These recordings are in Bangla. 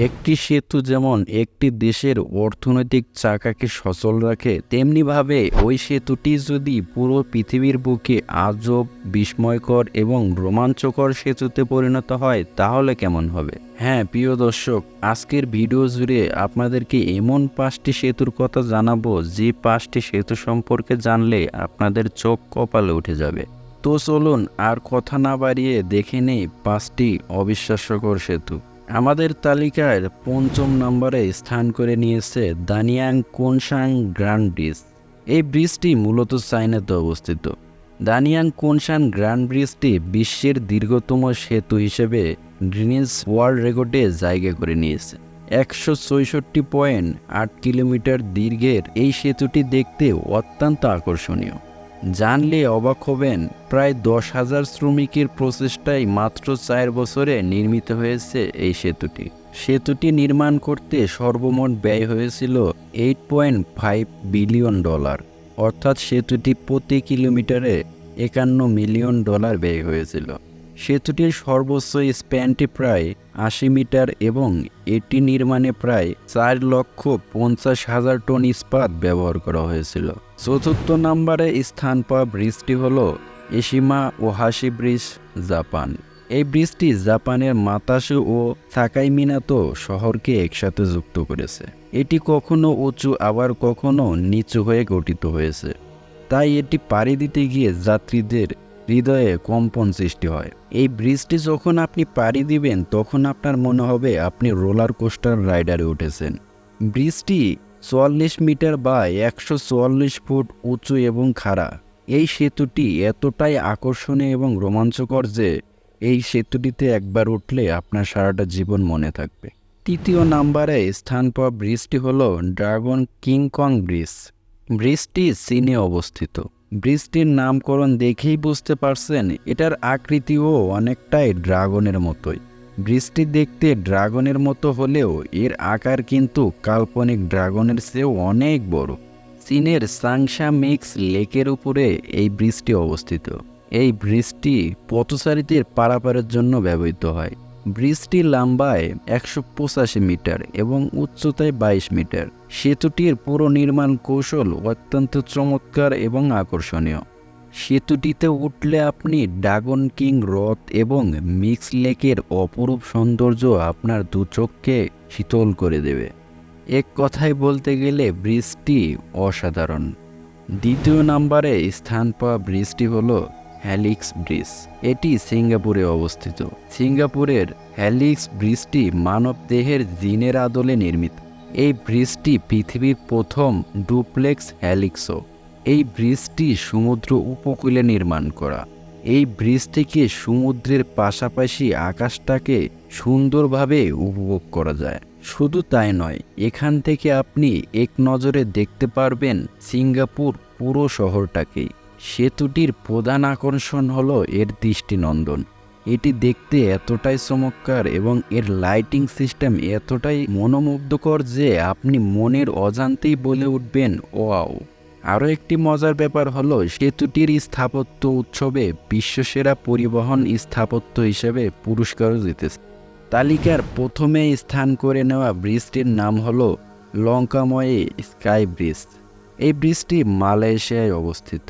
একটি সেতু যেমন একটি দেশের অর্থনৈতিক চাকাকে সচল রাখে, তেমনিভাবে ওই সেতুটি যদি পুরো পৃথিবীর বুকে আজব, বিস্ময়কর এবং রোমাঞ্চকর সেতুতে পরিণত হয় তাহলে কেমন হবে? হ্যাঁ প্রিয় দর্শক, আজকের ভিডিও জুড়ে আপনাদেরকে এমন 5টি সেতুর কথা জানাবো যে 5টি সেতু সম্পর্কে জানলে আপনাদের চোখ কপালে উঠে যাবে। তো চলুন আর কথা না বাড়িয়ে দেখে নেই 5টি অবিশ্বাস্যকর সেতু। আমাদের তালিকার 5ম নম্বরে স্থান করে নিয়েছে দানিয়াং কোনসাং গ্র্যান্ড ব্রিজ। এই ব্রিজটি মূলত চায়নাতে অবস্থিত। দানিয়াং কোনসাং গ্র্যান্ড ব্রিজটি বিশ্বের দীর্ঘতম সেতু হিসেবে গিনেস ওয়ার্ল্ড রেকর্ডে জায়গা করে নিয়েছে। 166.8 কিলোমিটার দীর্ঘের এই সেতুটি দেখতে অত্যন্ত আকর্ষণীয়। জানলে অবাক হবেন, প্রায় 10,000 শ্রমিকের প্রচেষ্টায় মাত্র 4 বছরে নির্মিত হয়েছে এই সেতুটি। সেতুটি নির্মাণ করতে সর্বমোট ব্যয় হয়েছিল $8.5 বিলিয়ন, অর্থাৎ সেতুটি প্রতি কিলোমিটারে $51 মিলিয়ন ব্যয় হয়েছিল। সেতুটির সর্বোচ্চ স্প্যানটি প্রায় 80 মিটার এবং এটি নির্মাণে প্রায় 4,50,000 টন ইস্পাত ব্যবহার করা হয়েছিল। 4র্থ নম্বরে স্থান পাওয়া ব্রিজটি হল এশিমা ওহাশি ব্রিজ, জাপান। এই ব্রিজটি জাপানের মাতাসু ও সাকাইমিনাতো শহরকে একসাথে যুক্ত করেছে। এটি কখনো উঁচু আবার কখনো নিচু হয়ে গঠিত হয়েছে, তাই এটি পাড়ি দিতে গিয়ে যাত্রীদের হৃদয়ে কম্পন সৃষ্টি হয়। এই ব্রিজটি যখন আপনি পাড়ি দিবেন তখন আপনার মনে হবে আপনি রোলার কোস্টার রাইডারে উঠেছেন। ব্রিজটি 44 মিটার বা 144 ফুট উঁচু এবং খাড়া। এই সেতুটি এতটাই আকর্ষণীয় এবং রোমাঞ্চকর যে এই সেতুটিতে একবার উঠলে আপনার সারাটা জীবন মনে থাকবে। 3য় নম্বরে স্থান পাওয়া ব্রিজটি হল ড্রাগন কিং কং ব্রিজ। ব্রিজটি চীনে অবস্থিত। ব্রিজটির নামকরণ দেখেই বুঝতে পারছেন এটার আকৃতিও অনেকটাই ড্রাগনের মতোই। ব্রিজটি দেখতে ড্রাগনের মতো হলেও এর আকার কিন্তু কাল্পনিক ড্রাগনের চেয়েও অনেক বড়। চীনের চাংশা মিক্স লেকের উপরে এই ব্রিজটি অবস্থিত। এই ব্রিজটি পথচারীদের পারাপারের জন্য ব্যবহৃত হয়। ব্রিজটি লম্বায় 185 মিটার এবং উচ্চতায় 22 মিটার। সেতুটির পুরো নির্মাণ কৌশল অত্যন্ত চমৎকার এবং আকর্ষণীয়। সেতুটিতে উঠলে আপনি ড্রাগন কিং হ্রদ এবং মিক্স লেকের অপরূপ সৌন্দর্য আপনার দু চোখকে শীতল করে দেবে। এক কথায় বলতে গেলে ব্রিজটি অসাধারণ। 2য় নম্বরে স্থান পাওয়া ব্রিজটি হলো হেলিক্স ব্রিজ। এটি সিঙ্গাপুরে অবস্থিত। সিঙ্গাপুরের হেলিক্স ব্রিজটি মানব দেহের জিনের আদলে নির্মিত। এই ব্রিজটি পৃথিবীর প্রথম ডুপ্লেক্স হেলিক্সও। এই ব্রিজটি সমুদ্র উপকূলে নির্মাণ করা। এই ব্রিজ থেকে সমুদ্রের পাশাপাশি আকাশটাকে সুন্দরভাবে উপভোগ করা যায়। শুধু তাই নয়, এখান থেকে আপনি এক নজরে দেখতে পারবেন সিঙ্গাপুর পুরো শহরটাকেই। সেতুটির প্রধান আকর্ষণ হলো এর দৃষ্টিনন্দন। এটি দেখতে এতটাই চমৎকার এবং এর লাইটিং সিস্টেম এতটাই মনোমুগ্ধকর যে আপনি মনের অজান্তেই বলে উঠবেন ওয়াও। আরও একটি মজার ব্যাপার হলো সেতুটির স্থাপত্য উৎসবে বিশ্বসেরা পরিবহন স্থাপত্য হিসেবে পুরস্কারও জিতেছে। তালিকার প্রথমে স্থান করে নেওয়া ব্রিজটির নাম হলো লঙ্কাময়ে স্কাই ব্রিজ। এই ব্রিজটি মালয়েশিয়ায় অবস্থিত।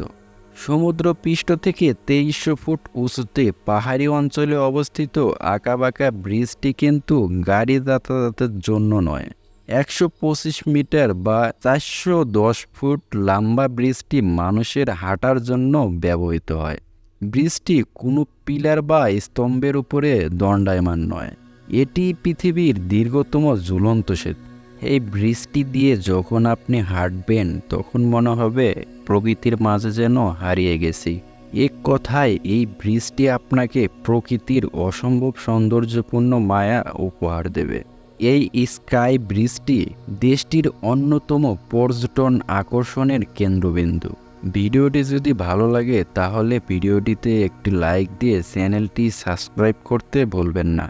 সমুদ্র পৃষ্ঠ থেকে 2300 ফুট উঁচুতে পাহাড়ি অঞ্চলে অবস্থিত আঁকাবাঁকা ব্রিজটি কিন্তু গাড়ি যাতায়াতের জন্য নয়। 125 মিটার বা 410 ফুট লম্বা ব্রিজটি মানুষের হাঁটার জন্য ব্যবহৃত হয়। ব্রিজটি কোনো পিলার বা স্তম্ভের উপরে দণ্ডায়মান নয়। এটি পৃথিবীর দীর্ঘতম ঝুলন্ত সেতু। এই ব্রিজটি দিয়ে যখন আপনি হাঁটবেন তখন মনে হবে প্রকৃতির মাঝে যেন হারিয়ে গেছি। এক কথায় এই ব্রিজটি আপনাকে প্রকৃতির অসম্ভব সৌন্দর্যপূর্ণ মায়া উপহার দেবে। এই স্কাই ব্রিজটি দেশটির অন্যতম পর্যটন আকর্ষণের কেন্দ্রবিন্দু। ভিডিওটি যদি ভালো লাগে তাহলে ভিডিওটিতে একটি লাইক দিয়ে চ্যানেলটি সাবস্ক্রাইব করতে ভুলবেন না।